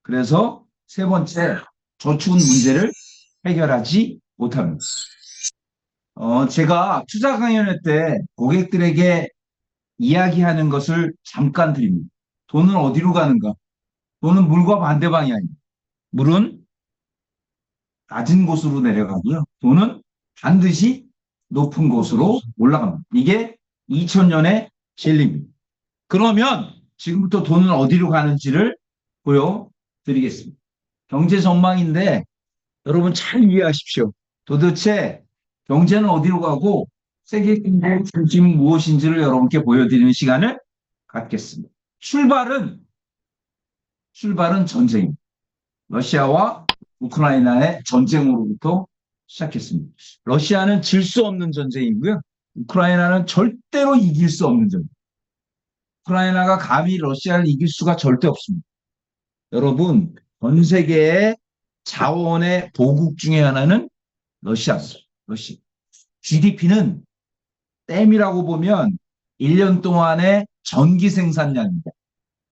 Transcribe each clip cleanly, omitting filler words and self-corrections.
그래서 세 번째, 저축은 문제를 해결하지 못합니다. 제가 투자 강연회 때 고객들에게 이야기하는 것을 잠깐 드립니다. 돈은 어디로 가는가? 돈은 물과 반대 방향입니다. 물은 낮은 곳으로 내려가고요. 돈은 반드시 높은 곳으로 올라갑니다. 이게 2000년의 진리입니다. 그러면 지금부터 돈은 어디로 가는지를 보여드리겠습니다. 경제 전망인데 여러분 잘 이해하십시오. 도대체 경제는 어디로 가고 세계 경제의 중심은 무엇인지를 여러분께 보여드리는 시간을 갖겠습니다. 출발은 전쟁입니다. 러시아와 우크라이나의 전쟁으로부터 시작했습니다. 러시아는 질 수 없는 전쟁이고요. 우크라이나는 절대로 이길 수 없는 전쟁. 우크라이나가 감히 러시아를 이길 수가 절대 없습니다. 여러분, 전 세계의 자원의 보국 중에 하나는 러시아입니다. 러시아. GDP는 댐이라고 보면 1년 동안의 전기 생산량입니다.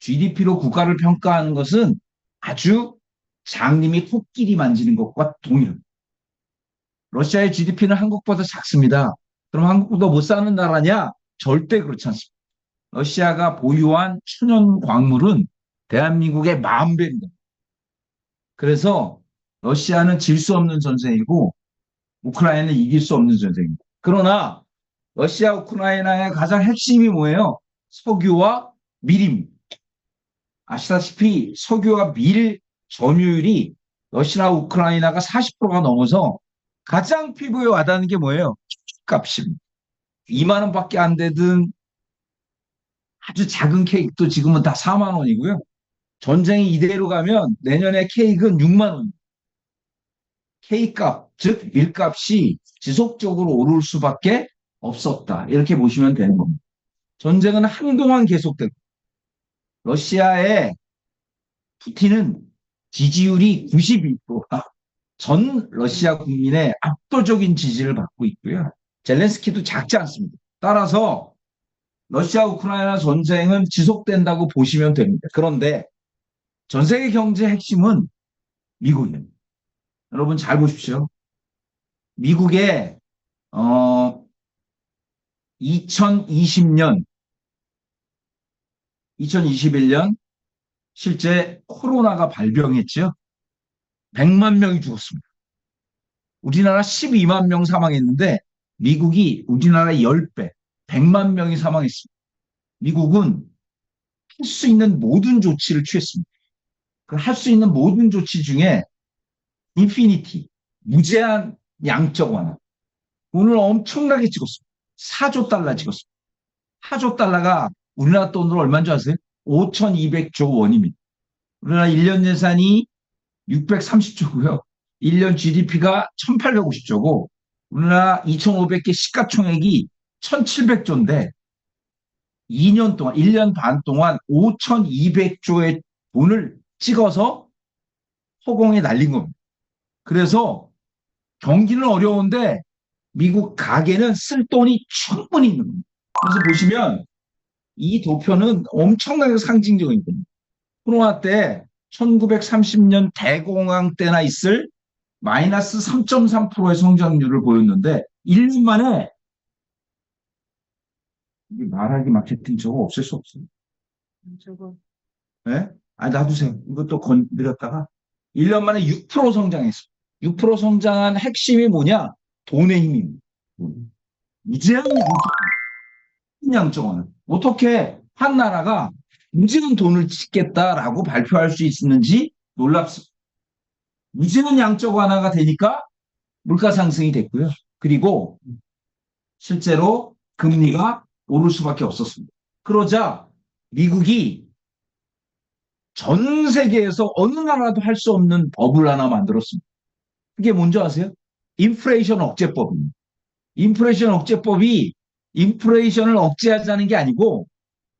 GDP로 국가를 평가하는 것은 아주 장님이 코끼리 만지는 것과 동일합니다. 러시아의 GDP는 한국보다 작습니다. 그럼 한국보다 못 사는 나라냐? 절대 그렇지 않습니다. 러시아가 보유한 천연 광물은 대한민국의 40배입니다. 그래서 러시아는 질 수 없는 전쟁이고 우크라이나는 이길 수 없는 전쟁입니다. 그러나 러시아 우크라이나의 가장 핵심이 뭐예요? 석유와 밀입니다. 아시다시피 석유와 밀 점유율이 러시아 우크라이나가 40%가 넘어서 가장 피부에 와닿는 게 뭐예요? 값입니다. 2만 원밖에 안 되던 아주 작은 케이크도 지금은 다 4만 원이고요. 전쟁이 이대로 가면 내년에 케이크는 6만 원. 케이크값, 즉 밀값이 지속적으로 오를 수밖에 없었다. 이렇게 보시면 되는 겁니다. 전쟁은 한동안 계속되고 러시아의 푸틴은 지지율이 92%가 전 러시아 국민의 압도적인 지지를 받고 있고요. 젤렌스키도 작지 않습니다. 따라서 러시아 우크라이나 전쟁은 지속된다고 보시면 됩니다. 그런데 전 세계 경제 핵심은 미국입니다. 여러분 잘 보십시오. 미국의 2020년, 2021년 실제 코로나가 발병했죠. 100만 명이 죽었습니다. 우리나라 12만 명 사망했는데 미국이 우리나라 10배, 100만 명이 사망했습니다. 미국은 할 수 있는 모든 조치를 취했습니다. 그 할 수 있는 모든 조치 중에 인피니티, 무제한 양적 완화. 돈을 엄청나게 찍었습니다. 4조 달러 찍었습니다. 4조 달러가 우리나라 돈으로 얼마인 줄 아세요? 5,200조 원입니다. 우리나라 1년 예산이 630조고요. 1년 GDP가 1,850조고 우리나라 2,500개 시가총액이 1,700조인데 2년 동안, 1년 반 동안 5,200조의 돈을 찍어서 허공에 날린 겁니다. 그래서 경기는 어려운데 미국 가게는 쓸 돈이 충분히 있는 겁니다. 그래서 보시면 이 도표는 엄청나게 상징적인 겁니다. 코로나 때 1930년 대공황 때나 있을 마이너스 3.3%의 성장률을 보였는데 1년 만에 말하기 마케팅 저거 없앨 수 없어요. 저거. 네? 아, 놔두세요. 이것도 건드렸다가 1년 만에 6% 성장했어요. 6% 성장한 핵심이 뭐냐? 돈의 힘입니다. 무제한 양적완화. 어떻게 한 나라가 무제한 돈을 찍겠다라고 발표할 수 있는지 놀랍습니다. 무제한 양적 완화가 되니까 물가 상승이 됐고요. 그리고 실제로 금리가 오를 수밖에 없었습니다. 그러자 미국이 전 세계에서 어느 나라도 할 수 없는 법을 하나 만들었습니다. 그게 뭔지 아세요? 인플레이션 억제법입니다. 인플레이션 억제법이 인플레이션을 억제하자는 게 아니고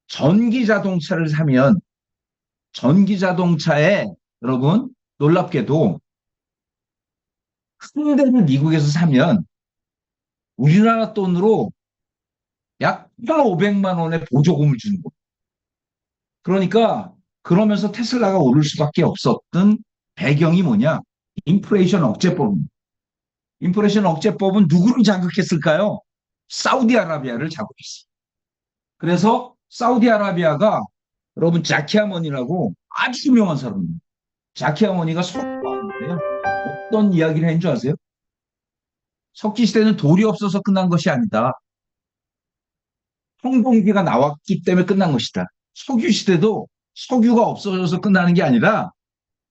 전기 자동차를 사면 전기 자동차에 여러분 놀랍게도 큰 대를 미국에서 사면 우리나라 돈으로 약 1,500만 원의 보조금을 주는 겁니다. 그러니까 그러면서 테슬라가 오를 수밖에 없었던 배경이 뭐냐? 인플레이션 억제법입니다. 인플레이션 억제법은 누구를 자극했을까요? 사우디아라비아를 자극했어요. 그래서 사우디아라비아가 여러분 자키아먼이라고 아주 유명한 사람입니다. 자키아먼이가 석방인데요. 어떤 이야기를 했는 줄 아세요? 석기 시대는 돌이 없어서 끝난 것이 아니다. 청동기가 나왔기 때문에 끝난 것이다. 석유 시대도 석유가 없어져서 끝나는 게 아니라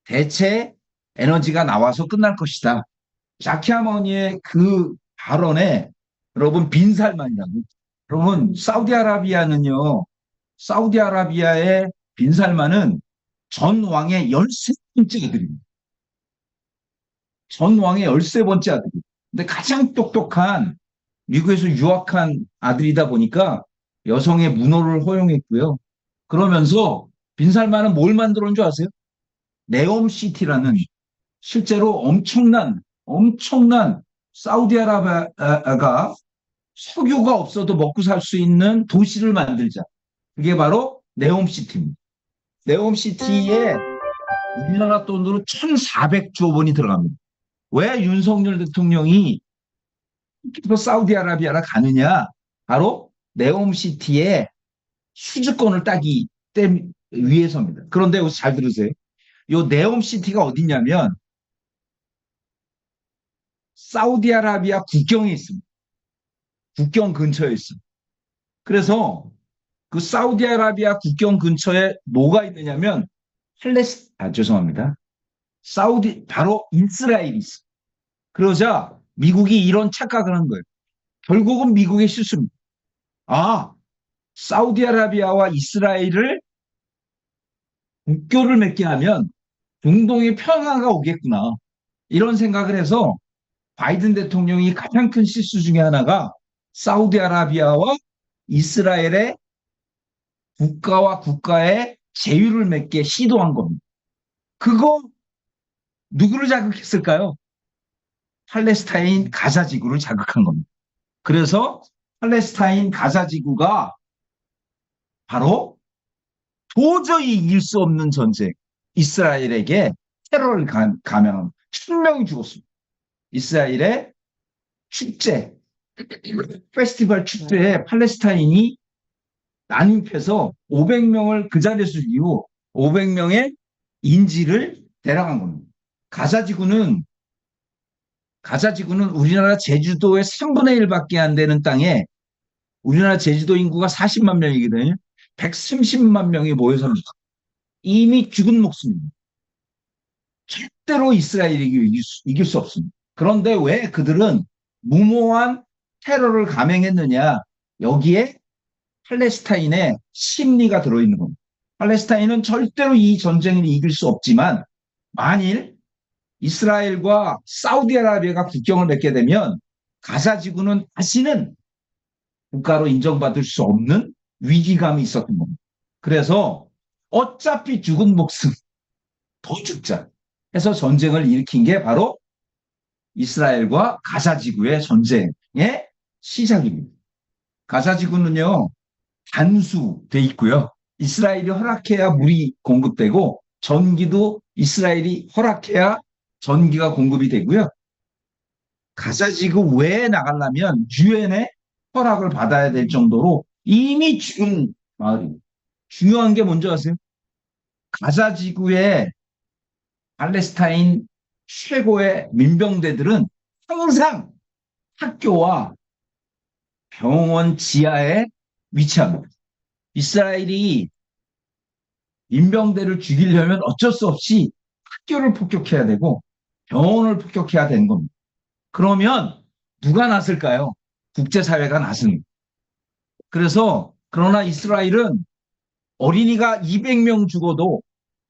대체 에너지가 나와서 끝날 것이다. 자키아머니의 그 발언에 여러분 빈살만이라고. 여러분 사우디아라비아의 빈살만은 전 왕의 13번째 아들입니다. 전 왕의 13번째 아들이. 근데 가장 똑똑한 미국에서 유학한 아들이다 보니까 여성의 문호를 허용했고요. 그러면서 빈살만은 뭘 만들었는 줄 아세요? 네옴시티라는 실제로 엄청난 사우디아라비아가 석유가 없어도 먹고 살 수 있는 도시를 만들자. 그게 바로 네옴시티입니다. 네옴시티에 우리나라 돈으로 1,400조 원이 들어갑니다. 왜 윤석열 대통령이 사우디아라비아를 가느냐? 바로 네옴시티에 수주권을 따기 때문에 위해서입니다. 그런데 여기서 잘 들으세요. 이 네옴시티가 어디냐면 사우디아라비아 국경에 있습니다. 국경 근처에 있습니다. 그래서 그 사우디아라비아 국경 근처에 뭐가 있느냐면 죄송합니다. 바로 이스라엘이 있어. 그러자 미국이 이런 착각을 한 거예요. 결국은 미국의 실수입니다. 아, 사우디아라비아와 이스라엘을 국교를 맺게 하면 중동의 평화가 오겠구나. 이런 생각을 해서 바이든 대통령이 가장 큰 실수 중에 하나가 사우디아라비아와 이스라엘의 국가와 국가의 제휴를 맺게 시도한 겁니다. 그거 누구를 자극했을까요? 팔레스타인 가자 지구를 자극한 겁니다. 그래서 팔레스타인 가자 지구가 바로 도저히 이길 수 없는 전쟁, 이스라엘에게 테러를 감행한 1,000명이 죽었습니다. 이스라엘의 축제, 페스티벌 축제에 팔레스타인이 난입해서 500명을 그 자리에서 죽이고 500명의 인질을 데려간 겁니다. 가자지구는 우리나라 제주도의 3분의 1밖에 안 되는 땅에 우리나라 제주도 인구가 40만 명이거든요. 130만 명이 모여 삽니다. 이미 죽은 목숨입니다. 절대로 이스라엘이 이길 수 없습니다. 그런데 왜 그들은 무모한 테러를 감행했느냐? 여기에 팔레스타인의 심리가 들어있는 겁니다. 팔레스타인은 절대로 이 전쟁을 이길 수 없지만 만일 이스라엘과 사우디아라비아가 국경을 맺게 되면 가자 지구는 다시는 국가로 인정받을 수 없는 위기감이 있었던 겁니다. 그래서 어차피 죽은 목숨 더 죽자 해서 전쟁을 일으킨 게 바로 이스라엘과 가자 지구의 전쟁의 시작입니다. 가자 지구는요 단수돼 있고요. 이스라엘이 허락해야 물이 공급되고 전기도 이스라엘이 허락해야 전기가 공급이 되고요. 가자지구 외에 나가려면 유엔의 허락을 받아야 될 정도로 이미 죽은 마을입니다. 중요한 게 뭔지 아세요? 가자지구의 팔레스타인 최고의 민병대들은 항상 학교와 병원 지하에 위치합니다. 이스라엘이 민병대를 죽이려면 어쩔 수 없이 학교를 폭격해야 되고 병원을 폭격해야 되는 겁니다. 그러면 누가 나설까요? 국제사회가 나섭니다. 그러나 이스라엘은 어린이가 200명 죽어도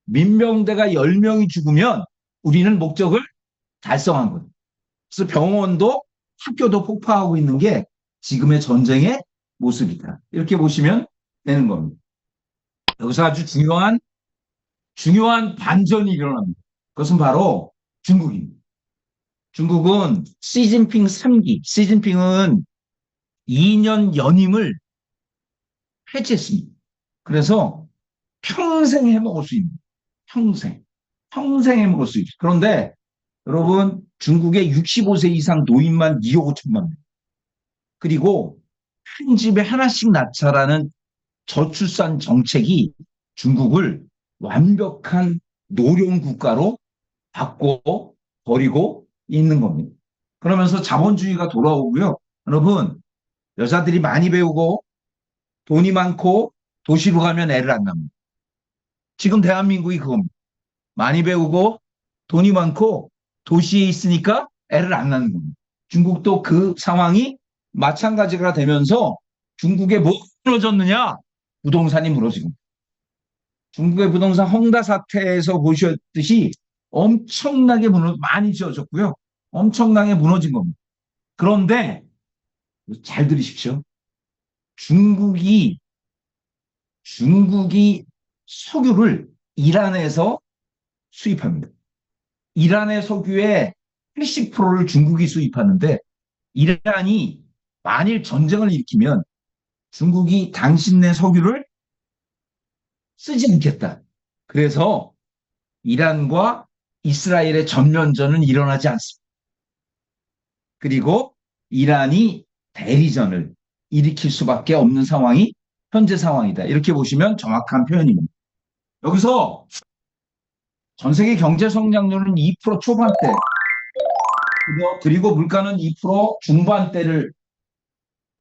민병대가 10명이 죽으면 우리는 목적을 달성한 거예요. 그래서 병원도 학교도 폭파하고 있는 게 지금의 전쟁의 모습이다. 이렇게 보시면 되는 겁니다. 여기서 아주 중요한 반전이 일어납니다. 그것은 바로 중국입니다. 중국은 시진핑 3기, 시진핑은 2년 연임을 폐지했습니다. 그래서 평생 해먹을 수 있는, 평생. 평생 해먹을 수 있어요. 그런데 여러분, 중국의 65세 이상 노인만 2억 5천만 명. 그리고 한 집에 하나씩 낳자라는 저출산 정책이 중국을 완벽한 노령 국가로 바꿔 버리고 있는 겁니다. 그러면서 자본주의가 돌아오고요. 여러분, 여자들이 많이 배우고 돈이 많고 도시로 가면 애를 안 낳습니다. 지금 대한민국이 그겁니다. 많이 배우고 돈이 많고 도시에 있으니까 애를 안 낳는 겁니다. 중국도 그 상황이 마찬가지가 되면서 중국에 뭐 무너졌느냐? 부동산이 무너지고 중국의 부동산 헝다 사태에서 보셨듯이 엄청나게 많이 지어졌고요. 엄청나게 무너진 겁니다. 그런데 잘 들으십시오. 중국이 중국이 석유를 이란에서 수입합니다. 이란의 석유의 80%를 중국이 수입하는데 이란이 만일 전쟁을 일으키면 중국이 당신네 석유를 쓰지 않겠다. 그래서 이란과 이스라엘의 전면전은 일어나지 않습니다. 그리고 이란이 대리전을 일으킬 수밖에 없는 상황이 현재 상황이다. 이렇게 보시면 정확한 표현입니다. 여기서 전 세계 경제 성장률은 2% 초반대, 그리고 물가는 2% 중반대를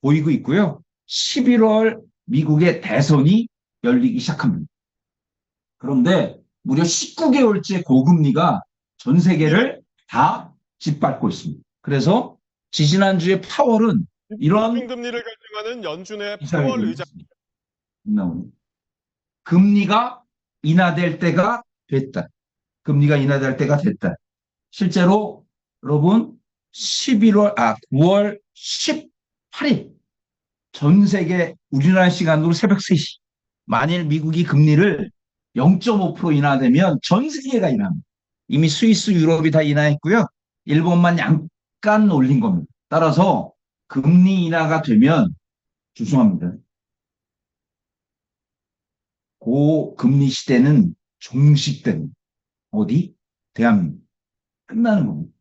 보이고 있고요. 11월 미국의 대선이 열리기 시작합니다. 그런데 무려 19개월째 고금리가 전 세계를 다 짓밟고 있습니다. 그래서 지지난주에 파월은 이런 금리를 결정하는 연준의 파월 의장 나옵니다. 금리가 인하될 때가 됐다. 금리가 인하될 때가 됐다. 실제로 여러분 9월 18일 전 세계 우리나라 시간으로 새벽 3시 만일 미국이 금리를 0.5% 인하되면 전 세계가 인하합니다. 이미 스위스, 유럽이 다 인하했고요. 일본만 약간 올린 겁니다. 따라서 금리 인하가 되면 죄송합니다. 고금리 시대는 종식됩니다. 어디? 대한민국. 끝나는 겁니다.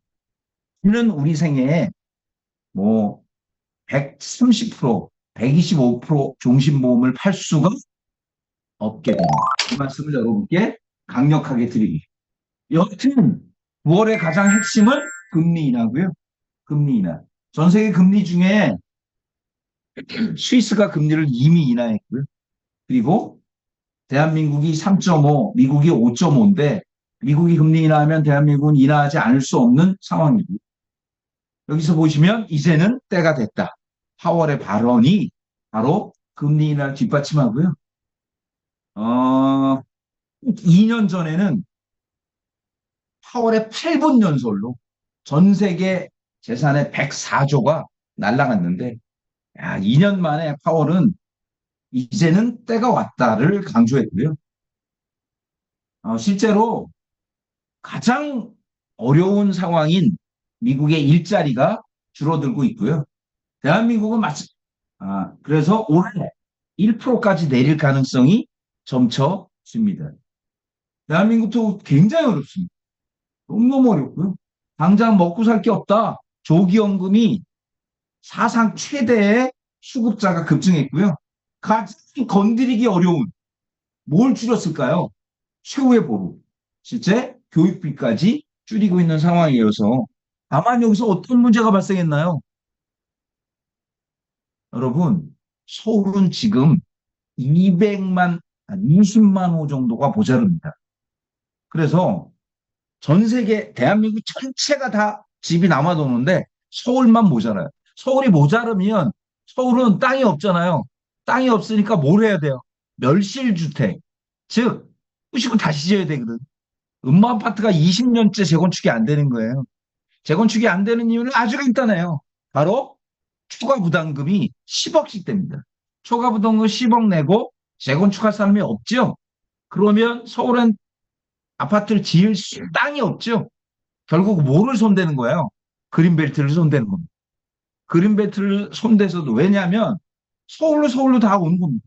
우리는 우리 생애에 뭐 130%, 125% 종신보험을 팔 수가 없게 됩니다. 이 말씀을 여러분께 강력하게 드리기. 여튼 9월의 가장 핵심은 금리 인하고요. 금리 인하. 전 세계 금리 중에 스위스가 금리를 이미 인하했고요. 그리고 대한민국이 3.5, 미국이 5.5인데 미국이 금리 인하하면 대한민국은 인하하지 않을 수 없는 상황이고요. 여기서 보시면 이제는 때가 됐다. 파월의 발언이 바로 금리 인하를 뒷받침하고요. 2년 전에는 파월의 8분 연설로 전 세계 재산의 104조가 날아갔는데 2년 만에 파월은 이제는 때가 왔다를 강조했고요. 실제로 가장 어려운 상황인 미국의 일자리가 줄어들고 있고요. 대한민국은 그래서 올해 1%까지 내릴 가능성이 점쳐집니다. 대한민국도 굉장히 어렵습니다. 너무너무 어렵고요. 당장 먹고 살 게 없다. 조기연금이 사상 최대의 수급자가 급증했고요. 가장 건드리기 어려운 뭘 줄였을까요? 최후의 보루. 실제 교육비까지 줄이고 있는 상황이어서 다만 여기서 어떤 문제가 발생했나요? 여러분, 서울은 지금 20만 호 정도가 모자릅니다. 그래서 전 세계 대한민국 전체가 다 집이 남아도는데 서울만 모자라요. 서울이 모자르면 서울은 땅이 없잖아요. 땅이 없으니까 뭘 해야 돼요? 멸실주택. 즉, 부시고 다시 지어야 되거든. 음마아파트가 20년째 재건축이 안 되는 거예요. 재건축이 안 되는 이유는 아주 간단해요. 바로 추가 부담금이 10억씩 됩니다. 추가 부담금 10억 내고 재건축할 사람이 없죠. 그러면 서울은 아파트를 지을 땅이 없죠. 결국 뭐를 손대는 거예요? 그린벨트를 손대는 겁니다. 그린벨트를 손대서도 왜냐하면 서울로 다 오는 겁니다.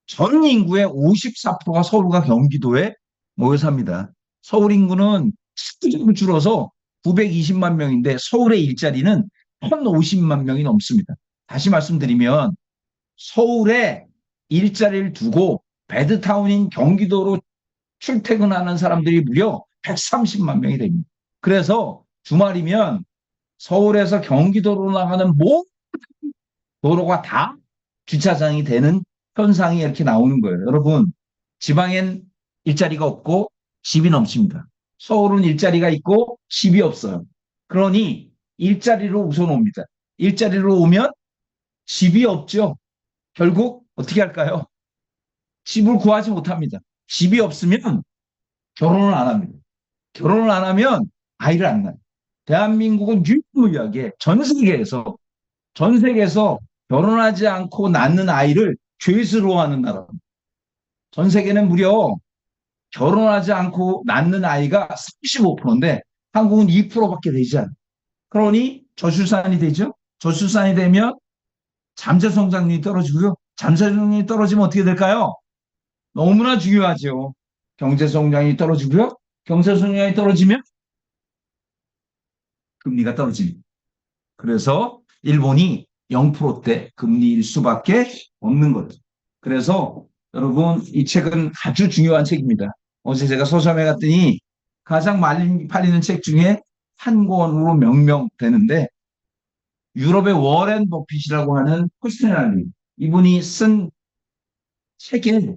전 인구의 54%가 서울과 경기도에 모여 삽니다. 서울 인구는 19점 줄어서 920만 명인데 서울의 일자리는 1,050만 명이 넘습니다. 다시 말씀드리면 서울에 일자리를 두고 베드타운인 경기도로 출퇴근하는 사람들이 무려 130만 명이 됩니다. 그래서 주말이면 서울에서 경기도로 나가는 모든 도로가 다 주차장이 되는 현상이 이렇게 나오는 거예요. 여러분, 지방엔 일자리가 없고 집이 넘칩니다. 서울은 일자리가 있고 집이 없어요. 그러니 일자리로 우선 옵니다. 일자리로 오면 집이 없죠. 결국 어떻게 할까요? 집을 구하지 못합니다. 집이 없으면 결혼을 안 합니다. 결혼을 안 하면 아이를 안 낳아요. 대한민국은 유일무이하게 전 세계에서 결혼하지 않고 낳는 아이를 죄스러워하는 나라입니다. 전 세계는 무려 결혼하지 않고 낳는 아이가 35%인데 한국은 2%밖에 되지 않아요. 그러니 저출산이 되죠. 저출산이 되면 잠재 성장률이 떨어지고요. 잠재 성장률이 떨어지면 어떻게 될까요? 너무나 중요하죠. 경제 성장이 떨어지고요. 경제 성장이 떨어지면 금리가 떨어집니다. 그래서 일본이 0%대 금리일 수밖에 없는 거죠. 그래서 여러분 이 책은 아주 중요한 책입니다. 어제 제가 서점에 갔더니 가장 많이 팔리는 책 중에 한 권으로 명명되는데 유럽의 워렌 버핏이라고 하는 퍼스널리 이분이 쓴 책의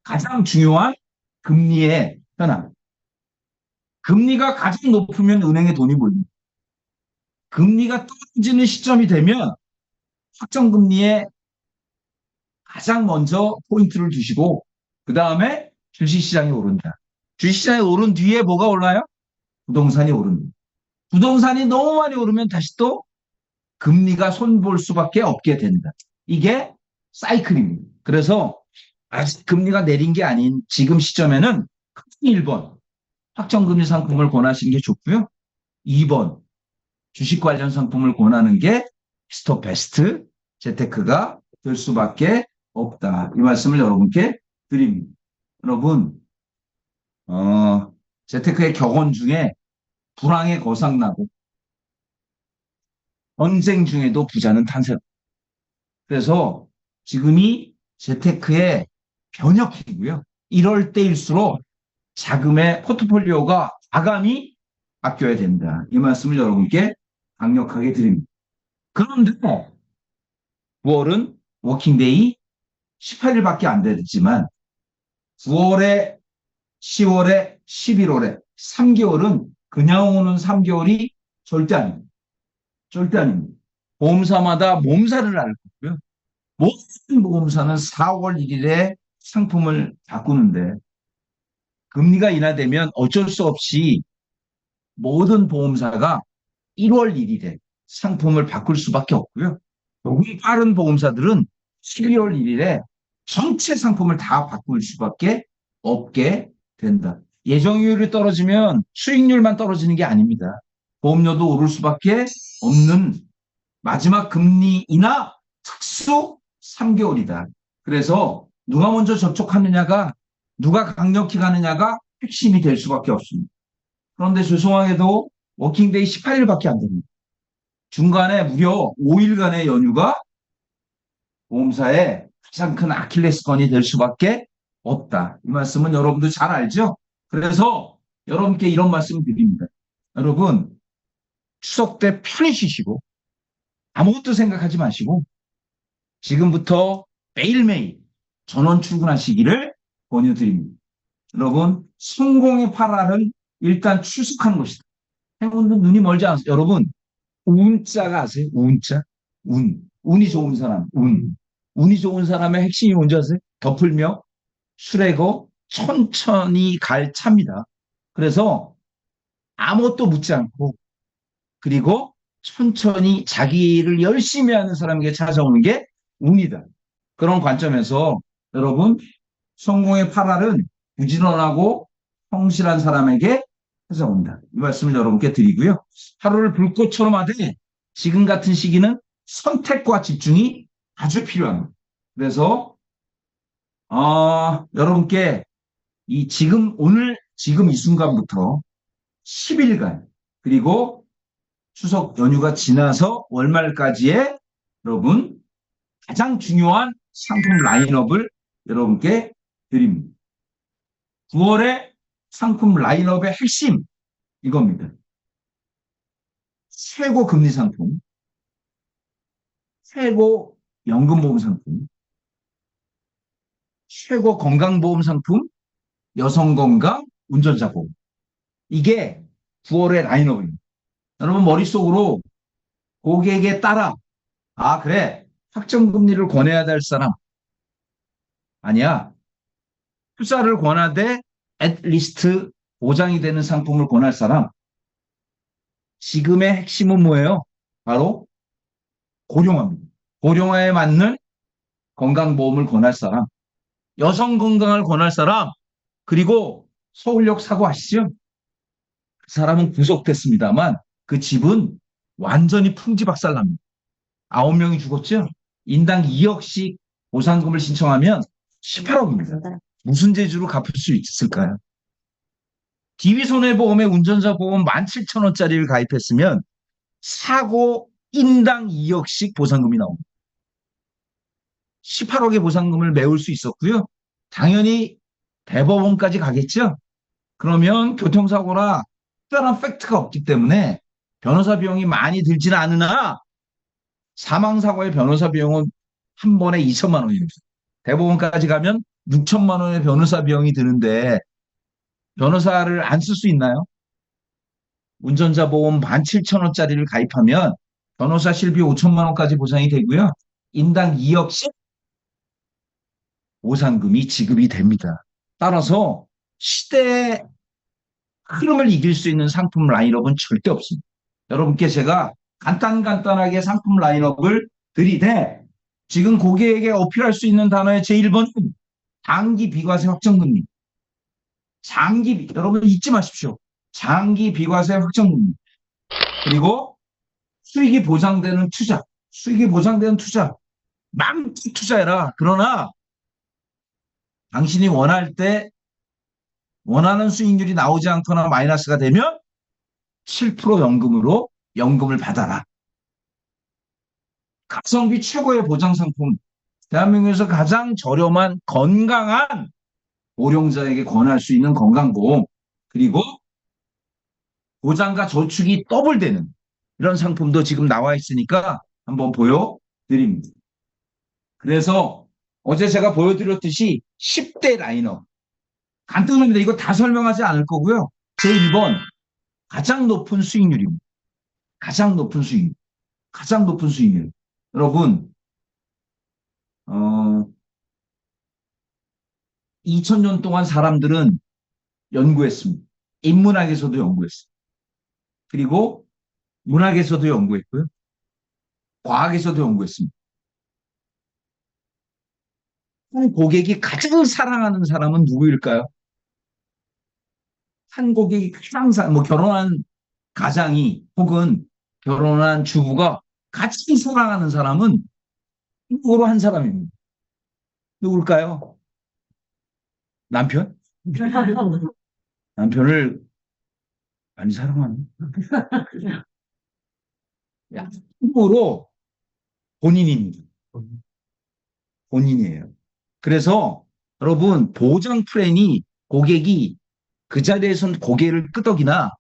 가장 중요한 금리의 현황. 금리가 가장 높으면 은행에 돈이 몰립니다. 금리가 떨어지는 시점이 되면 확정금리에 가장 먼저 포인트를 주시고 그 다음에 주식시장이 오른다. 주식시장이 오른 뒤에 뭐가 올라요? 부동산이 오릅니다. 부동산이 너무 많이 오르면 다시 또 금리가 손볼 수밖에 없게 된다. 이게 사이클입니다. 그래서 아직 금리가 내린 게 아닌 지금 시점에는 1번 확정금리 상품을 권하시는 게 좋고요. 2번 주식 관련 상품을 권하는 게 스톱 베스트 재테크가 될 수밖에 없다. 이 말씀을 여러분께 드립니다. 여러분, 재테크의 격언 중에 불황에 거상나고 전쟁 중에도 부자는 탄생. 그래서 지금이 재테크의 변혁기고요. 이럴 때일수록 자금의 포트폴리오가 과감히 아껴야 된다. 이 말씀을 여러분께 강력하게 드립니다. 그런데 9월은 워킹데이 18일밖에 안 됐지만 9월에 10월에 11월에 3개월은 그냥 오는 3개월이 절대 아닙니다. 절대 아닙니다. 보험사마다 몸사를 알 거고요. 모든 보험사는 4월 1일에 상품을 바꾸는데 금리가 인하되면 어쩔 수 없이 모든 보험사가 1월 1일에 상품을 바꿀 수밖에 없고요. 조금 빠른 보험사들은 12월 1일에 전체 상품을 다 바꿀 수밖에 없게 된다. 예정이율이 떨어지면 수익률만 떨어지는 게 아닙니다. 보험료도 오를 수밖에 없는 마지막 금리 인하 특수 3개월이다. 그래서 누가 먼저 접촉하느냐가 누가 강력히 가느냐가 핵심이 될 수밖에 없습니다. 그런데 죄송하게도 워킹데이 18일밖에 안 됩니다. 중간에 무려 5일간의 연휴가 보험사의 가장 큰 아킬레스건이 될 수밖에 없다. 이 말씀은 여러분도 잘 알죠? 그래서 여러분께 이런 말씀을 드립니다. 여러분, 추석 때 편히 쉬시고 아무것도 생각하지 마시고 지금부터 매일매일 전원 출근하시기를 권유드립니다. 여러분, 성공의 8알은 일단 출석하는 것이다. 행운도 눈이 멀지 않습니다. 여러분, 운자가 아세요? 운자? 운이 좋은 사람, 운이 좋은 사람의 핵심이 뭔지 아세요? 덮을며 수레고 천천히 갈 차입니다. 그래서 아무것도 묻지 않고 그리고 천천히 자기 일을 열심히 하는 사람에게 찾아오는 게 운이다. 그런 관점에서 여러분 성공의 8알은 부지런하고 성실한 사람에게 찾아온다. 이 말씀을 여러분께 드리고요. 하루를 불꽃처럼 하되 지금 같은 시기는 선택과 집중이 아주 필요합니다. 그래서 여러분께 지금 이 순간부터 10일간, 그리고 추석 연휴가 지나서 월말까지의 여러분 가장 중요한 상품 라인업을 여러분께 드립니다. 9월의 상품 라인업의 핵심 이겁니다. 최고 금리 상품, 최고 연금보험 상품, 최고 건강보험 상품, 여성건강, 운전자보험. 이게 9월의 라인업입니다. 여러분 머릿속으로 고객에 따라 그래 확정금리를 권해야 될 사람 아니야. 투자를 권하되 앳리스트 보장이 되는 상품을 권할 사람. 지금의 핵심은 뭐예요? 바로 고령화입니다. 고령화에 맞는 건강보험을 권할 사람, 여성 건강을 권할 사람, 그리고 서울역 사고 아시죠? 그 사람은 구속됐습니다만 그 집은 완전히 풍지박살납니다. 9명이 죽었죠? 인당 2억씩 보상금을 신청하면 18억입니다. 무슨 재주로 갚을 수 있을까요? DB손해보험의 운전자 보험 17,000원짜리를 가입했으면 사고 인당 2억씩 보상금이 나옵니다. 18억의 보상금을 메울 수 있었고요. 당연히 대법원까지 가겠죠? 그러면 교통사고나 특별한 팩트가 없기 때문에 변호사 비용이 많이 들지는 않으나 사망사고의 변호사 비용은 한 번에 2천만 원입니다. 대법원까지 가면 6천만 원의 변호사 비용이 드는데 변호사를 안 쓸 수 있나요? 운전자 보험 17,000원짜리를 가입하면 변호사 실비 5천만 원까지 보상이 되고요. 인당 2억씩 보상금이 지급이 됩니다. 따라서 시대의 흐름을 이길 수 있는 상품 라인업은 절대 없습니다. 여러분께 제가 간단하게 상품 라인업을 드리되 지금 고객에게 어필할 수 있는 단어의 제1번은 장기 비과세 확정금리. 여러분 잊지 마십시오. 장기 비과세 확정금리. 그리고 수익이 보장되는 투자. 맘껏 투자해라. 그러나 당신이 원할 때 원하는 수익률이 나오지 않거나 마이너스가 되면 7% 연금으로 연금을 받아라. 가성비 최고의 보장 상품. 대한민국에서 가장 저렴한 건강한 고령자에게 권할 수 있는 건강보험. 그리고 보장과 저축이 더블되는 이런 상품도 지금 나와 있으니까 한번 보여드립니다. 그래서 어제 제가 보여드렸듯이 10대 라인업. 간단합니다. 이거 다 설명하지 않을 거고요. 제1번 가장 높은 수익률입니다. 가장 높은 수익률. 여러분 2000년 동안 사람들은 연구했습니다. 인문학에서도 연구했습니다. 그리고 문학에서도 연구했고요. 과학에서도 연구했습니다. 한 고객이 가장 사랑하는 사람은 누구일까요? 한 고객이 가장 결혼한 가장이 혹은 결혼한 주부가 가장 사랑하는 사람은 누구로 한 사람입니다. 누굴까요? 남편? 남편을 많이 사랑하는. 참고로 본인입니다. 본인이에요. 그래서 여러분 보장 플랜이 고객이 그 자리에선 고개를 끄덕이나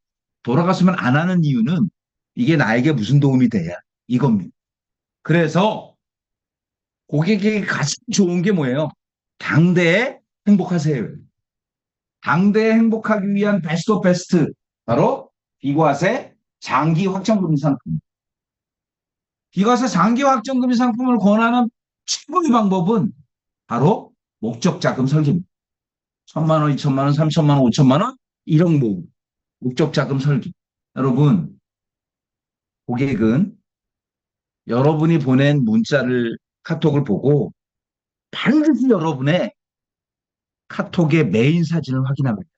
돌아갔으면 안 하는 이유는 이게 나에게 무슨 도움이 돼야 이겁니다. 그래서 고객에게 가장 좋은 게 뭐예요? 당대에 행복하세요. 당대에 행복하기 위한 베스트 오브 베스트 바로 비과세 장기 확정금리 상품. 비과세 장기 확정금리 상품을 권하는 최고의 방법은 바로 목적자금 설계입니다. 1,000만 원, 2천만 원, 3천만 원, 5천만 원 1억 모금. 목적자금 설계. 여러분 고객은 여러분이 보낸 카톡을 보고 반드시 여러분의 카톡의 메인 사진을 확인합니다.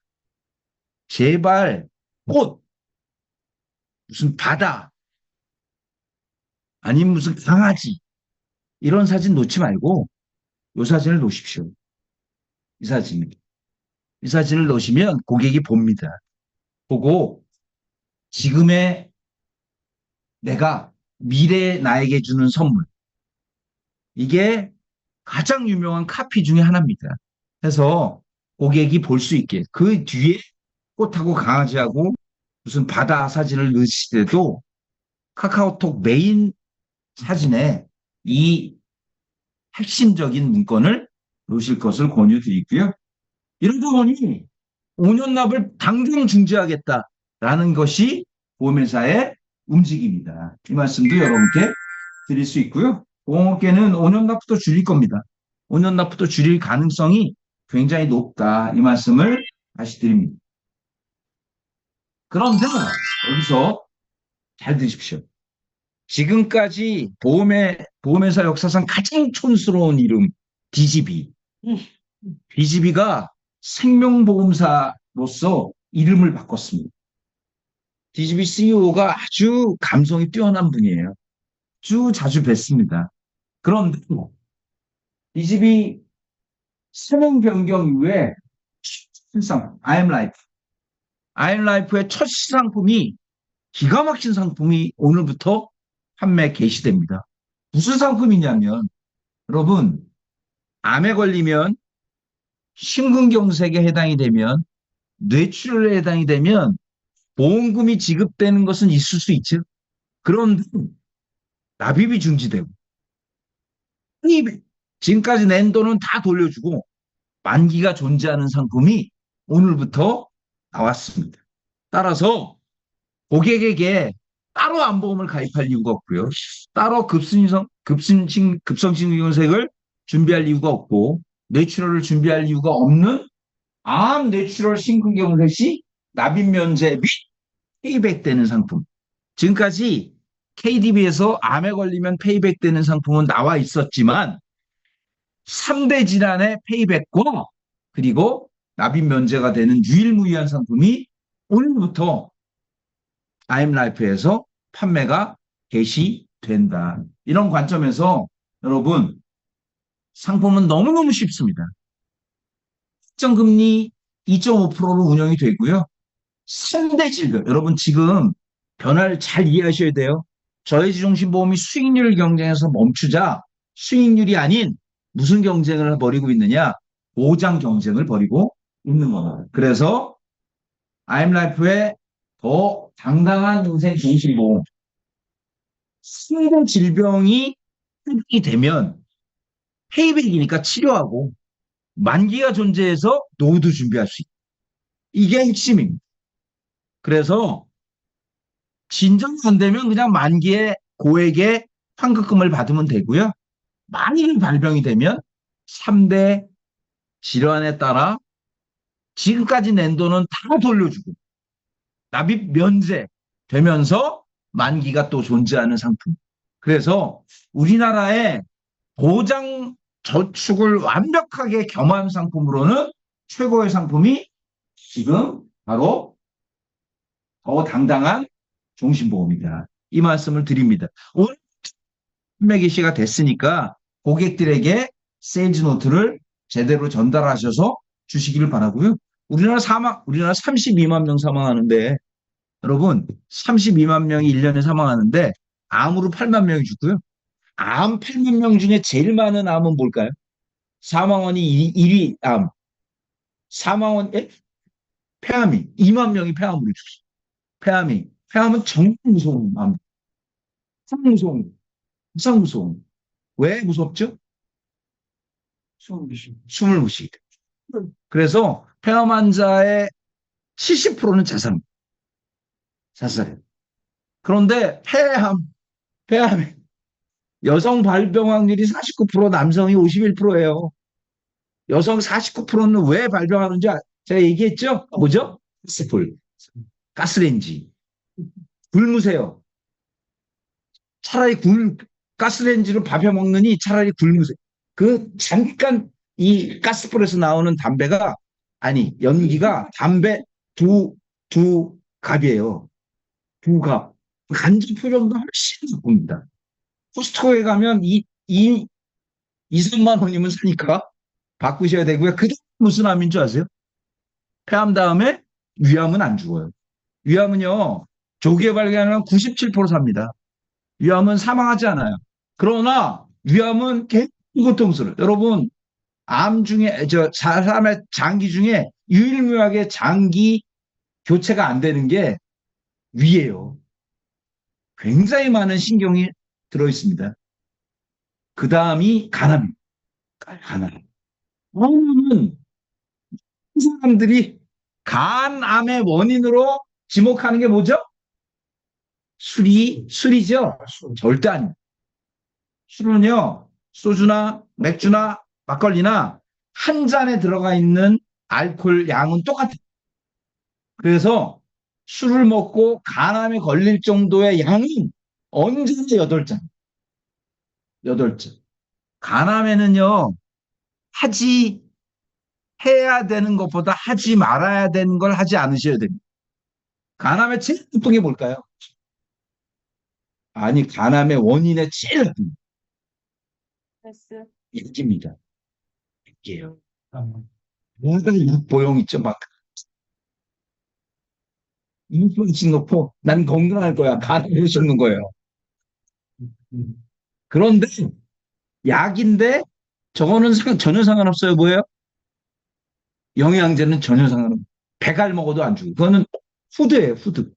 제발 꽃, 무슨 바다, 아니면 무슨 강아지 이런 사진 놓지 말고 이 사진을 놓으십시오. 이 사진을. 이 사진을 넣으시면 고객이 봅니다. 보고 지금의 내가 미래의 나에게 주는 선물. 이게 가장 유명한 카피 중에 하나입니다. 해서 고객이 볼 수 있게 그 뒤에 꽃하고 강아지하고 무슨 바다 사진을 넣으실 때도 카카오톡 메인 사진에 이 핵심적인 문건을 넣으실 것을 권유드리고요. 이러다 보니 5년 납을 당장 중지하겠다라는 것이 보험회사의 움직임이다. 이 말씀도 여러분께 드릴 수 있고요. 보험업계는 5년 납부터 줄일 겁니다. 5년 납부터 줄일 가능성이 굉장히 높다. 이 말씀을 다시 드립니다. 그런데 여기서 잘 들으십시오. 지금까지 보험회사 역사상 가장 촌스러운 이름, DGB. DGB가 생명보험사로서 이름을 바꿨습니다. DGB CEO가 아주 감성이 뛰어난 분이에요. 아주 자주 뵙습니다. 그런데 DGB 세명 변경 이후에 실상 IMLife의 첫 시상품이 기가 막힌 상품이 오늘부터 판매 개시됩니다. 무슨 상품이냐면 여러분 암에 걸리면 심근경색에 해당이 되면 뇌출혈에 해당이 되면 보험금이 지급되는 것은 있을 수 있죠. 그런데 납입이 중지되고 지금까지 낸 돈은 다 돌려주고 만기가 존재하는 상품이 오늘부터 나왔습니다. 따라서 고객에게 따로 암보험을 가입할 이유가 없고요. 따로 급성심근경색을 준비할 이유가 없고 뇌출혈을 준비할 이유가 없는 암 뇌출혈 심근경색 시 납입 면제 및 페이백 되는 상품. 지금까지 KDB에서 암에 걸리면 페이백 되는 상품은 나와 있었지만 3대 질환의 페이백과 그리고 납입 면제가 되는 유일무이한 상품이 오늘부터 IMLife에서 판매가 개시된다. 이런 관점에서 여러분 상품은 너무너무 쉽습니다. 특정금리 2.5%로 운영이 되고요. 3대 질병. 여러분 지금 변화를 잘 이해하셔야 돼요. 저해지중심보험이 수익률 경쟁에서 멈추자 수익률이 아닌 무슨 경쟁을 벌이고 있느냐? 보장 경쟁을 벌이고 있는 겁니다. 그래서 IMLife의 더 당당한 인생 중심보험. 3대 질병이 회복이 되면 페이백이니까 치료하고 만기가 존재해서 노후도 준비할 수 있다. 이게 핵심입니다. 그래서 진정 안 되면 그냥 만기에 고액의 환급금을 받으면 되고요. 만일 발병이 되면 3대 질환에 따라 지금까지 낸 돈은 다 돌려주고 납입 면제 되면서 만기가 또 존재하는 상품. 그래서 우리나라의 보장 저축을 완벽하게 겸한 상품으로는 최고의 상품이 지금 바로 더 당당한 종신보험이다. 이 말씀을 드립니다. 오늘 판매 개시가 됐으니까 고객들에게 세일즈 노트를 제대로 전달하셔서 주시기를 바라고요. 우리나라 32만 명 사망하는데 여러분 32만 명이 1년에 사망하는데 암으로 8만 명이 죽고요. 암 8만 명 중에 제일 많은 암은 뭘까요? 사망원이 1위 암. 폐암이 2만 명이 폐암으로 죽습니다. 폐암은 정말 무서운 암. 가장 무서운, 가장 무서운. 왜 무섭죠? 숨을 못 쉬게 돼. 그래서 폐암 환자의 70%는 자살해요. 그런데 폐암, 여성 발병 확률이 49%, 남성이 51%예요. 여성 49%는 왜 발병하는지 제가 얘기했죠? 뭐죠? 가스렌지. 굶으세요. 차라리 가스렌지로 밥해 먹느니 차라리 굶으세요. 그 잠깐 이 가스불에서 나오는 연기가 담배 두 갑이에요. 두 갑. 간접 표정도 훨씬 나쁩니다. 코스트코에 가면 2, 3만 원이면 사니까 바꾸셔야 되고요. 그 무슨 암인 줄 아세요? 폐암 다음에 위암은 안 죽어요. 위암은요, 조기에 발견하면 97% 삽니다. 위암은 사망하지 않아요. 그러나 위암은 계속 고통스러워요. 여러분, 암 중에, 사람의 장기 중에 유일무이하게 장기 교체가 안 되는 게 위예요. 굉장히 많은 신경이 들어 있습니다. 그 다음이 간암입니다. 간암. 간암은 사람들이 간암의 원인으로 지목하는 게 뭐죠? 술이죠? 절대 아닙니다. 술은요, 소주나 맥주나 막걸리나 한 잔에 들어가 있는 알코올 양은 똑같아요. 그래서 술을 먹고 간암에 걸릴 정도의 양은 언제나 8잔. 8잔. 간암에는요, 하지, 해야 되는 것보다 하지 말아야 되는 걸 하지 않으셔야 됩니다. 간암의 제일 나쁜 게 뭘까요? 아니, 간암의 원인의 제일 나쁜 게 패스. 약입니다. 약이에요. 뭔가 보용 있죠. 막, 인플루언싱 놓고 난 건강할 거야. 간암을 씹는 거예요. 그런데 약인데 저거는 전혀 상관없어요. 뭐예요? 영양제는 전혀 상관없어요. 배갈 먹어도 안 주고. 그거는 푸드예요. 푸드.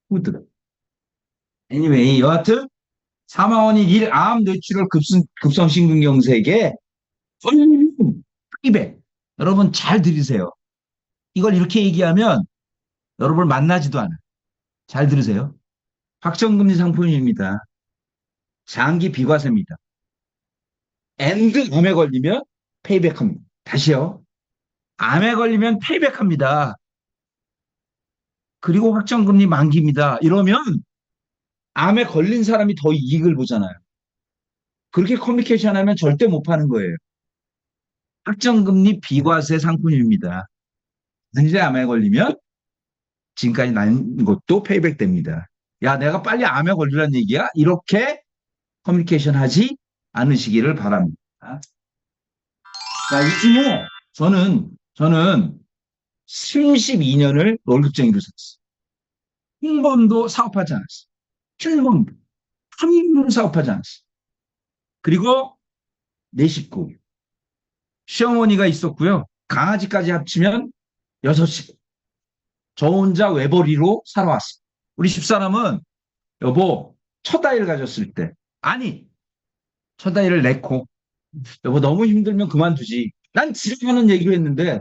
푸드. anyway, 여하튼 사망 원인 1, 암 뇌출혈 급성심근경색에 피백. 여러분 잘 들으세요. 이걸 이렇게 얘기하면 여러분을 만나지도 않아요. 잘 들으세요. 확정금리 상품입니다. 장기 비과세입니다. 암에 걸리면 페이백합니다. 다시요. 암에 걸리면 페이백합니다. 그리고 확정금리 만기입니다. 이러면 암에 걸린 사람이 더 이익을 보잖아요. 그렇게 커뮤니케이션 하면 절대 못 파는 거예요. 확정금리 비과세 상품입니다. 이제 암에 걸리면 지금까지 난 것도 페이백 됩니다. 야, 내가 빨리 암에 걸리라는 얘기야? 이렇게 커뮤니케이션 하지 않으시기를 바랍니다. 자, 이 중에 저는 32년을 월급쟁이로 살았어요. 한 번도 사업하지 않았어요. 한 번도. 한 번도 사업하지 않았어요. 그리고 내 식구. 시어머니가 있었고요. 강아지까지 합치면 6식. 저 혼자 외벌이로 살아왔어요. 우리 집사람은 여보, 첫 아이를 가졌을 때, 아니, 첫 아이를 낳고, 여보 너무 힘들면 그만두지. 난 지랄하는 얘기를 했는데,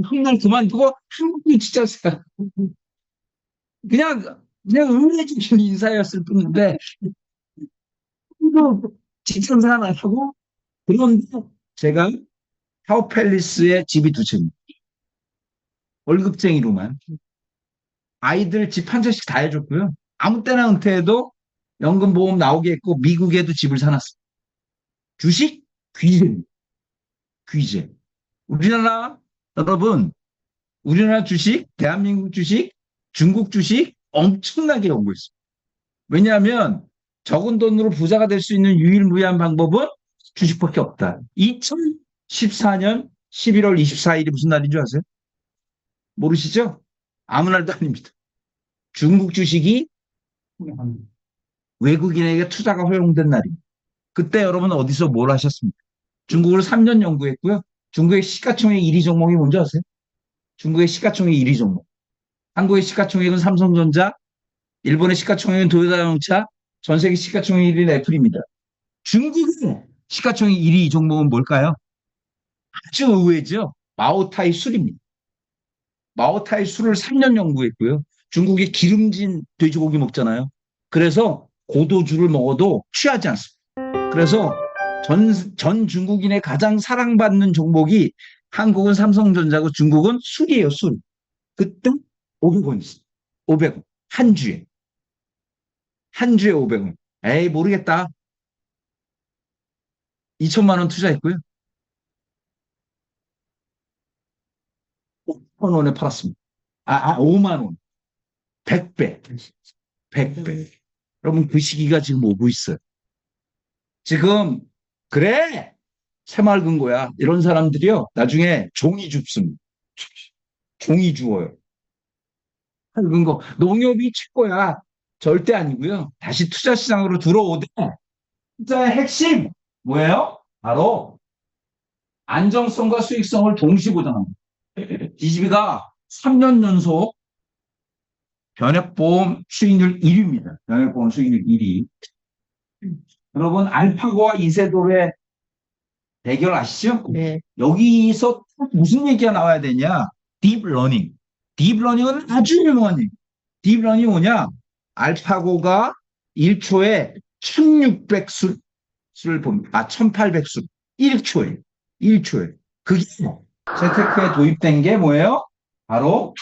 한날 그만두고 한국이 진짜 그냥 은혜주신 인사였을 뿐인데, 직장 생활 안 하고, 그런데 제가 타워팰리스에 집이 2채입니다. 월급쟁이로만. 아이들 집 한 채씩 다 해줬고요. 아무 때나 은퇴해도 연금보험 나오게 했고, 미국에도 집을 사놨어요. 주식? 귀재입니다. 귀재. 우리나라, 여러분, 우리나라 주식, 대한민국 주식, 중국 주식 엄청나게 연구했어요. 왜냐하면 적은 돈으로 부자가 될 수 있는 유일무이한 방법은 주식밖에 없다. 2014년 11월 24일이 무슨 날인 줄 아세요? 모르시죠? 아무 날도 아닙니다. 중국 주식이 외국인에게 투자가 허용된 날입니다. 그때 여러분 어디서 뭘 하셨습니까? 중국을 3년 연구했고요. 중국의 시가총액 1위 종목이 뭔지 아세요? 중국의 시가총액 1위 종목. 한국의 시가총액은 삼성전자, 일본의 시가총액은 도요타자동차, 전 세계 시가총액 1위는 애플입니다. 중국의 시가총액 1위 종목은 뭘까요? 아주 의외죠. 마오타이 술입니다. 마오타이 술을 3년 연구했고요. 중국의 기름진 돼지고기 먹잖아요. 그래서 고도주를 먹어도 취하지 않습니다. 그래서 전 중국인의 가장 사랑받는 종목이 한국은 삼성전자고 중국은 술이에요, 술. 그때 500원 있어요. 500원. 한 주에. 한 주에 500원. 에이, 모르겠다. 2천만 원 투자했고요. 5천 원에 팔았습니다. 5만 원. 100배. 100배. 여러분, 그 시기가 지금 오고 있어요. 지금, 그래! 새맑은 거야. 이런 사람들이요. 나중에 종이 줍습니다. 종이 주어요. 맑은 거. 농협이 최고야. 절대 아니고요. 다시 투자 시장으로 들어오되 투자의 핵심 뭐예요? 바로 안정성과 수익성을 동시 보장합니다. DGB가 3년 연속 변액보험 수익률 1위입니다. 변액보험 수익률 1위. 여러분 알파고와 이세돌의 대결 아시죠? 네. 여기서 무슨 얘기가 나와야 되냐? 딥러닝. 딥러닝은 아주 유명한 얘기. 딥러닝이 뭐냐? 알파고가 1초에 1600수를 봅니다. 1800수. 1초에. 1초에. 그게 재테크에 도입된 게 뭐예요? 바로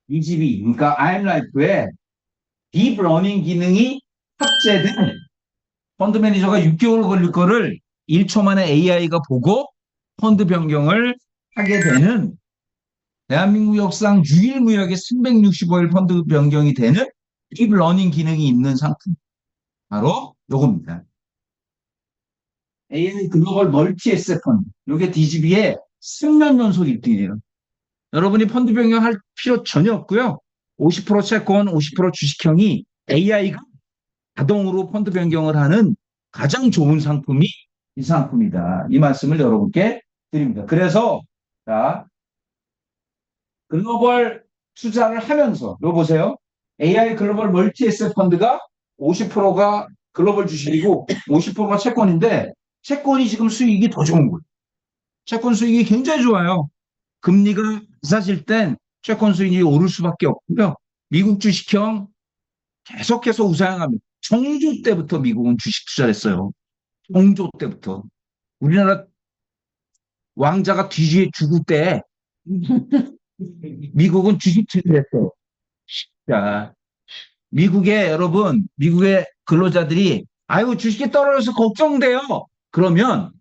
DGB, 그러니까 IMLife에 딥러닝 기능이 탑재된 펀드 매니저가 6개월 걸릴 거를 1초 만에 AI가 보고 펀드 변경을 하게 되는 대한민국 역사상 유일무이하게 365일 펀드 변경이 되는 딥러닝 기능이 있는 상품. 바로 요겁니다. AI 글로벌 멀티 에셋 펀드. 요게 DGB의 10년 연속 1등이에요. 여러분이 펀드 변경할 필요 전혀 없고요. 50% 채권, 50% 주식형이 AI가 자동으로 펀드 변경을 하는 가장 좋은 상품이 이 상품이다. 이 말씀을 여러분께 드립니다. 그래서 자, 글로벌 투자를 하면서 이거 보세요. AI 글로벌 멀티 에셋 펀드가 50%가 글로벌 주식이고 50%가 채권인데 채권이 지금 수익이 더 좋은 거예요. 채권 수익이 굉장히 좋아요. 금리가 낮아질 땐 채권 수익이 오를 수밖에 없고요. 미국 주식형 계속해서 우상향합니다. 정조 때부터 미국은 주식 투자를 했어요. 정조 때부터. 우리나라 왕자가 뒤지에 죽을 때 미국은 주식 투자를 했어요. 자, 미국의 근로자들이 아유 주식이 떨어져서 걱정돼요. 그러면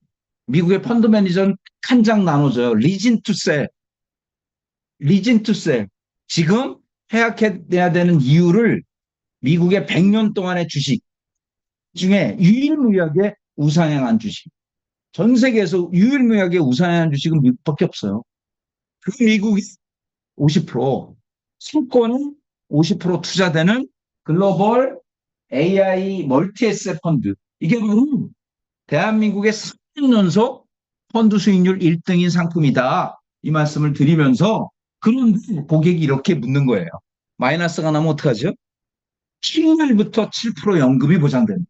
미국의 펀드 매니저는 한 장 나눠줘요. 리진투셀. 지금 해약해야 되는 이유를 미국의 100년 동안의 주식 중에 유일무이하게 우상향한 주식. 전 세계에서 유일무이하게 우상향한 주식은 미국밖에 없어요. 그 미국이 50%, 채권은 50% 투자되는 글로벌 AI 멀티에셋 펀드. 이게 바로 대한민국의 3년 연속 펀드 수익률 1등인 상품이다. 이 말씀을 드리면서 그런데 고객이 이렇게 묻는 거예요. 마이너스가 나면 어떡하죠? 첫날부터 7% 연금이 보장됩니다.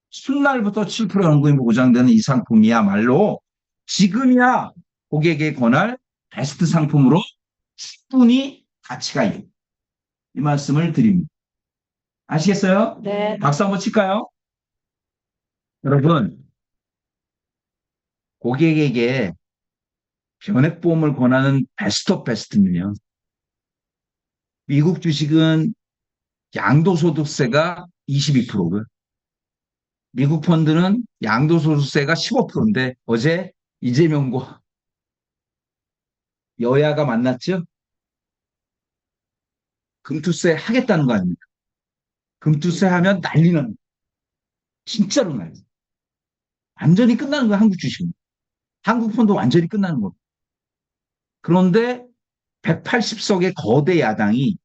첫날부터 7% 연금이 보장되는 이 상품이야말로 지금이야 고객에 권할 베스트 상품으로 충분히 가치가 있다. 이 말씀을 드립니다. 아시겠어요? 네. 박수 한번 칠까요? 여러분, 고객에게 변액보험을 권하는 베스트 오브 베스트는요. 미국 주식은 양도소득세가 22%고요. 미국 펀드는 양도소득세가 15%인데 어제 이재명과 여야가 만났죠? 금투세 하겠다는 거 아닙니까? 금투세 하면 난리 납니다. 진짜로 난리. 완전히 끝나는 거야, 한국 주식은. 한국 펀드 완전히 끝나는 겁니다. 그런데 180석의 거대 야당이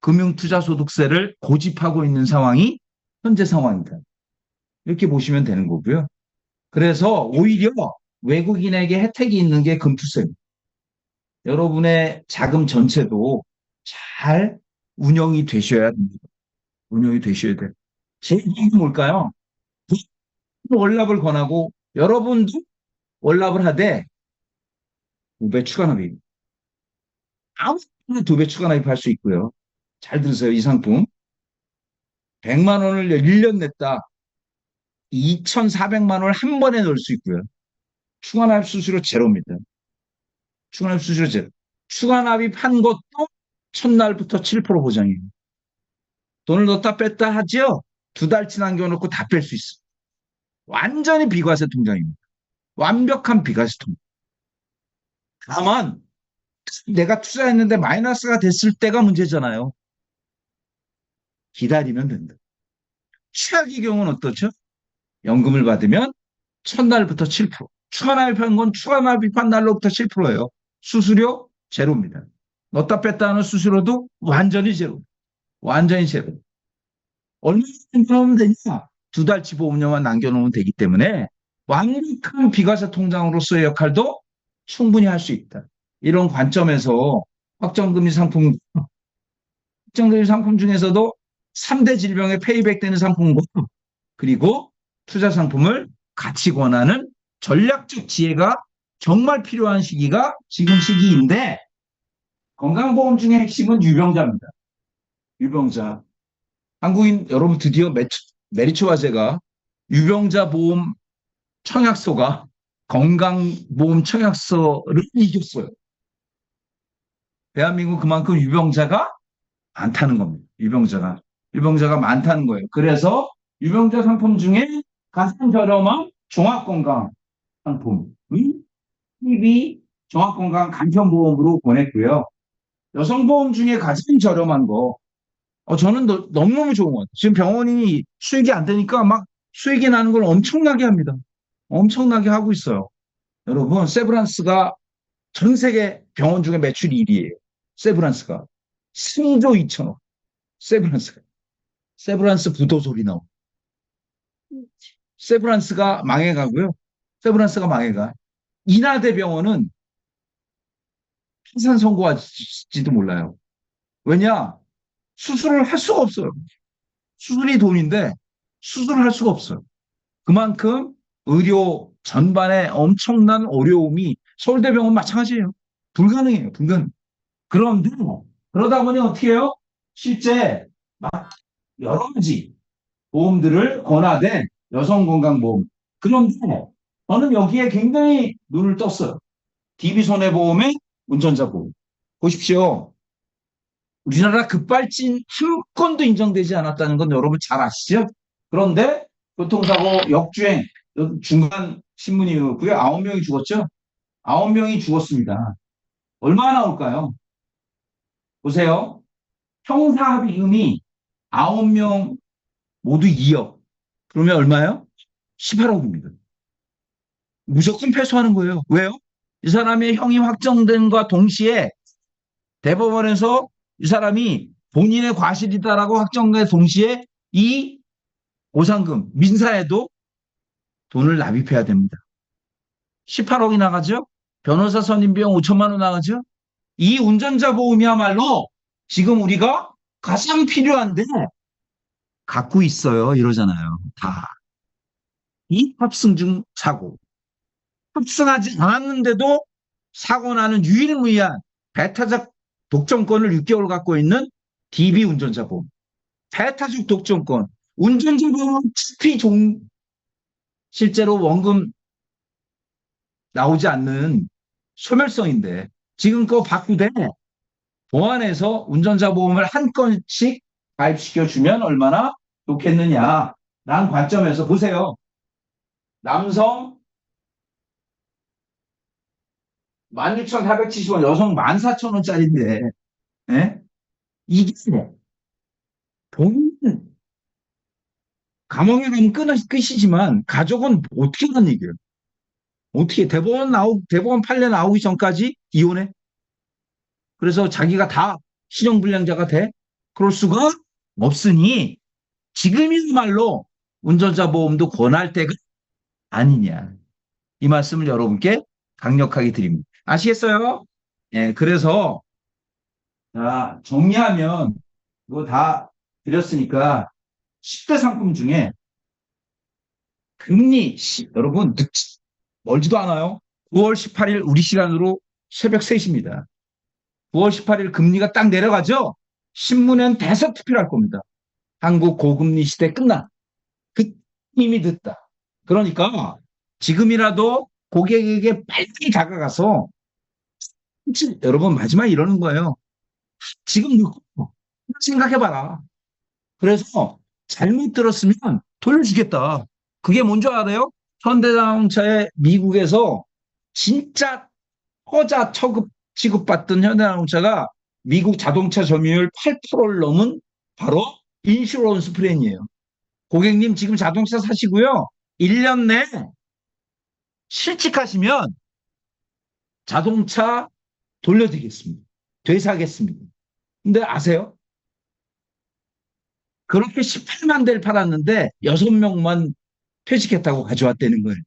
금융투자소득세를 고집하고 있는 상황이 현재 상황입니다. 이렇게 보시면 되는 거고요. 그래서 오히려 외국인에게 혜택이 있는 게 금투세입니다. 여러분의 자금 전체도 잘 운영이 되셔야 됩니다. 운영이 되셔야 돼요. 제 얘기는 뭘까요? 월납을 권하고 여러분도 월납을 하되 2배 추가납입니다. 아무나 2배 추가납입할 수 있고요. 잘 들으세요. 이 상품. 100만 원을 1년 냈다. 2,400만 원을 한 번에 넣을 수 있고요. 추가납입 수수료 제로입니다. 추가납입 수수료 제로. 추가납입한 것도 첫날부터 7% 보장이에요. 돈을 넣었다 뺐다 하죠? 2달치 남겨놓고 다 뺄 수 있어요. 완전히 비과세 통장입니다. 완벽한 비과세 통장. 다만 내가 투자했는데 마이너스가 됐을 때가 문제잖아요. 기다리면 된다. 최악의 경우는 어떻죠? 연금을 받으면 첫날부터 7%. 추가 납입한 건 추가 납입한 날로부터 7%예요. 수수료 제로입니다. 넣었다 뺐다 하는 수수료도 완전히 제로. 완전히 제로. 얼마 남겨놓으면 되냐? 2달치 보험료만 남겨놓으면 되기 때문에 완벽한 비과세 통장으로서의 역할도 충분히 할 수 있다. 이런 관점에서 확정금리 상품 중에서도 3대 질병에 페이백되는 상품과 그리고 투자 상품을 같이 권하는 전략적 지혜가 정말 필요한 시기가 지금 시기인데 건강보험 중에 핵심은 유병자입니다. 유병자. 한국인 여러분 드디어 메리츠와 제가 유병자 보험 청약서가 건강보험 청약서를 이겼어요. 대한민국 그만큼 유병자가 많다는 겁니다. 유병자가 많다는 거예요. 그래서 유병자 상품 중에 가장 저렴한 종합건강 상품, TB 종합건강 간편보험으로 보냈고요. 여성보험 중에 가장 저렴한 거, 저는 너무너무 좋은 것 같아요. 지금 병원이 수익이 안 되니까 막 수익이 나는 걸 엄청나게 합니다. 엄청나게 하고 있어요. 여러분, 세브란스가 전 세계 병원 중에 매출 1위예요. 세브란스가. 3조 2천억. 세브란스 부도 소리 나오. 세브란스가 망해가고요. 세브란스가 망해가. 인하대병원은 파산 선고할지도 몰라요. 왜냐? 수술을 할 수가 없어요. 수술이 돈인데 수술을 할 수가 없어요. 그만큼 의료 전반에 엄청난 어려움이 서울대병원 마찬가지예요. 불가능해요. 불가능. 그런데 그러다 보니 어떻게 해요? 실제 막 여러 가지 보험들을 권하되 여성건강보험. 그런데 저는 여기에 굉장히 눈을 떴어요. DB손해보험의 운전자보험. 보십시오. 우리나라 급발진 한 건도 인정되지 않았다는 건 여러분 잘 아시죠? 그런데 교통사고 역주행 중간 신문이었고요. 9명이 죽었죠? 9명이 죽었습니다. 얼마나 나올까요? 보세요. 형사합의금이 9명 모두 2억. 그러면 얼마예요? 18억입니다. 무조건 패소하는 거예요. 왜요? 이 사람의 형이 확정된과 동시에 대법원에서 이 사람이 본인의 과실이다라고 확정된 동시에 이 보상금, 민사에도 돈을 납입해야 됩니다. 18억이 나가죠? 변호사 선임 비용 5천만 원 나가죠? 이 운전자 보험이야말로 지금 우리가 가장 필요한데 갖고 있어요. 이러잖아요. 다. 이 합승증 사고. 합승하지 않았는데도 사고 나는 유일무이한 배타적 독점권을 6개월 갖고 있는 DB 운전자 보험. 배타적 독점권. 운전자 보험은 실제로 원금 나오지 않는 소멸성인데 지금 그거 바꾸되 보안해서 운전자 보험을 한 건씩 가입시켜주면 얼마나 좋겠느냐라는 관점에서 보세요. 남성 16,470원, 여성 14,000원짜리인데 예? 이게 본인 감옥에 가면 끝이지만 가족은 어떻게 하는 얘기예요? 어떻게 대법원 판례 나오기 전까지 이혼해? 그래서 자기가 다 신용불량자가 돼? 그럴 수가 없으니 지금이야말로 운전자 보험도 권할 때가 아니냐. 이 말씀을 여러분께 강력하게 드립니다. 아시겠어요? 예, 그래서 자, 정리하면 이거 다 드렸으니까 10대 상품 중에 금리 여러분 멀지도 않아요. 9월 18일 우리 시간으로 새벽 3시입니다. 9월 18일 금리가 딱 내려가죠. 신문엔 대서투표를 할 겁니다. 한국 고금리 시대 끝나. 그 이미 늦다. 그러니까 지금이라도 고객에게 빨리 다가가서 여러분 마지막에 이러는 거예요. 지금 늦고 생각해봐라. 그래서 잘못 들었으면 돌려주겠다. 그게 뭔지 알아요? 현대자동차에 미국에서 진짜 허자 취급받던 현대자동차가 미국 자동차 점유율 8%를 넘은 바로 인슈런스 플랜이에요. 고객님 지금 자동차 사시고요. 1년 내에 실직하시면 자동차 돌려드리겠습니다. 되사겠습니다. 근데 아세요? 그렇게 18만 대를 팔았는데 6명만 퇴직했다고 가져왔다는 거예요.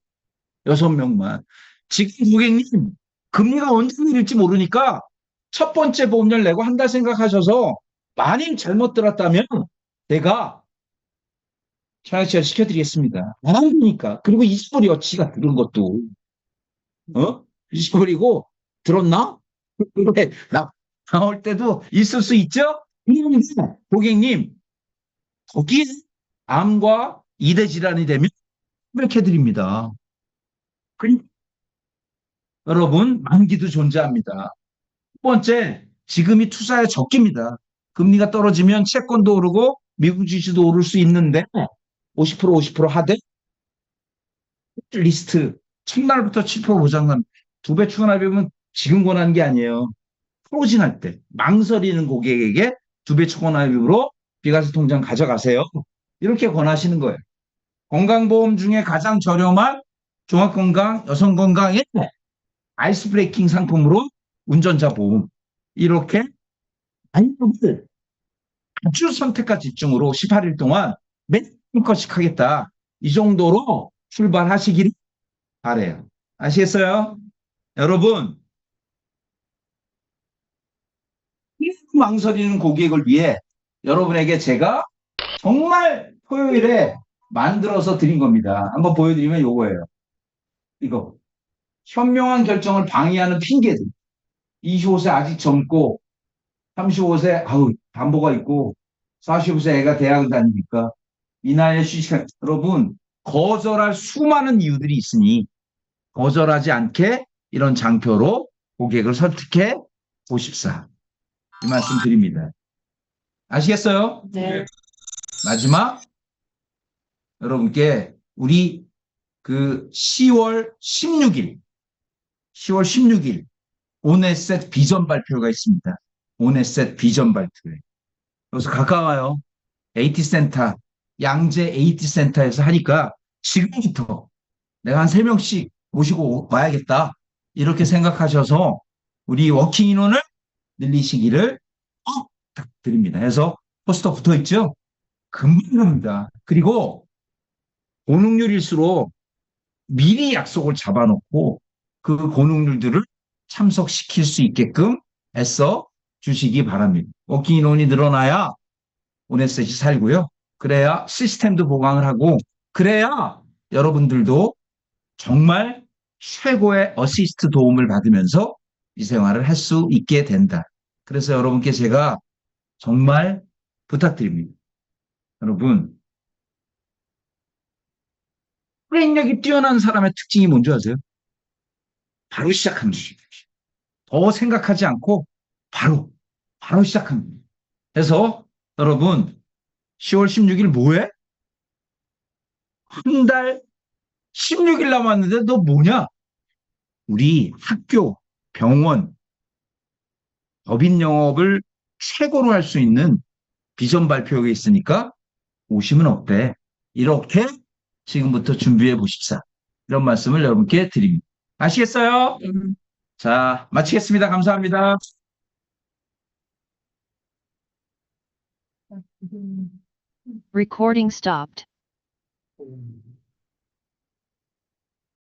6명만. 지금 고객님, 금리가 언제 내릴지 모르니까 첫 번째 보험료를 내고 한다 생각하셔서 많이 잘못 들었다면 내가 차약시절 시켜드리겠습니다. 안 하니까. 그리고 잊어버려, 지가 들은 것도. 잊어버리고, 들었나? 그래, 나올 때도 있을 수 있죠? 그런데 고객님, 거기에 암과 이대 질환이 되면 고백해드립니다. 여러분, 만기도 존재합니다. 첫 번째, 지금이 투자의 적기입니다. 금리가 떨어지면 채권도 오르고 미국 주식도 오를 수 있는데 50% 하되 리스트 첫날부터 7% 보장만 2배 추가납입은 지금 권하는 게 아니에요. 클로징할 때 망설이는 고객에게 2배 추가납입으로 비과세 통장 가져가세요. 이렇게 권하시는 거예요. 건강보험 중에 가장 저렴한 종합건강, 여성건강의 아이스 브레이킹 상품으로 운전자 보험. 이렇게 안목을 아주 선택과 집중으로 18일 동안 몇 건씩 하겠다. 이 정도로 출발하시길 바래요. 아시겠어요? 여러분, 망설이는 고객을 위해 여러분에게 제가 정말 토요일에 만들어서 드린 겁니다. 한번 보여드리면 요거예요. 이거. 현명한 결정을 방해하는 핑계들. 25세 아직 젊고 35세 아우 담보가 있고 45세 애가 대학을 다니니까 이 나이에 휴직한 여러분 거절할 수많은 이유들이 있으니 거절하지 않게 이런 장표로 고객을 설득해 보십사. 이 말씀 드립니다. 아시겠어요? 네. 마지막 여러분께 우리 그 10월 16일 오넷셋 비전 발표가 있습니다. 오넷셋 비전 발표에. 여기서 가까워요. AT 센터, 양재 AT 센터에서 하니까 지금부터 내가 한 3명씩 모시고 와야겠다. 이렇게 생각하셔서 우리 워킹 인원을 늘리시기를 부탁드립니다. 그래서 포스터 붙어 있죠? 금방 갑니다. 그리고 고능률일수록 미리 약속을 잡아놓고 그 고능률들을 참석시킬 수 있게끔 애써 주시기 바랍니다. 워킹 인원이 늘어나야 오넷셋이 살고요. 그래야 시스템도 보강을 하고 그래야 여러분들도 정말 최고의 어시스트 도움을 받으면서 이 생활을 할 수 있게 된다. 그래서 여러분께 제가 정말 부탁드립니다. 여러분, 프레임력이 뛰어난 사람의 특징이 뭔지 아세요? 바로 시작합니다. 더 생각하지 않고 바로 시작합니다. 그래서 여러분 10월 16일 뭐해? 한 달 16일 남았는데 너 뭐냐? 우리 학교, 병원, 법인 영업을 최고로 할 수 있는 비전 발표가 있으니까 오시면 어때? 이렇게 지금부터 준비해 보십사. 이런 말씀을 여러분께 드립니다. 아시겠어요? 자, 마치겠습니다. 감사합니다. Recording stopped.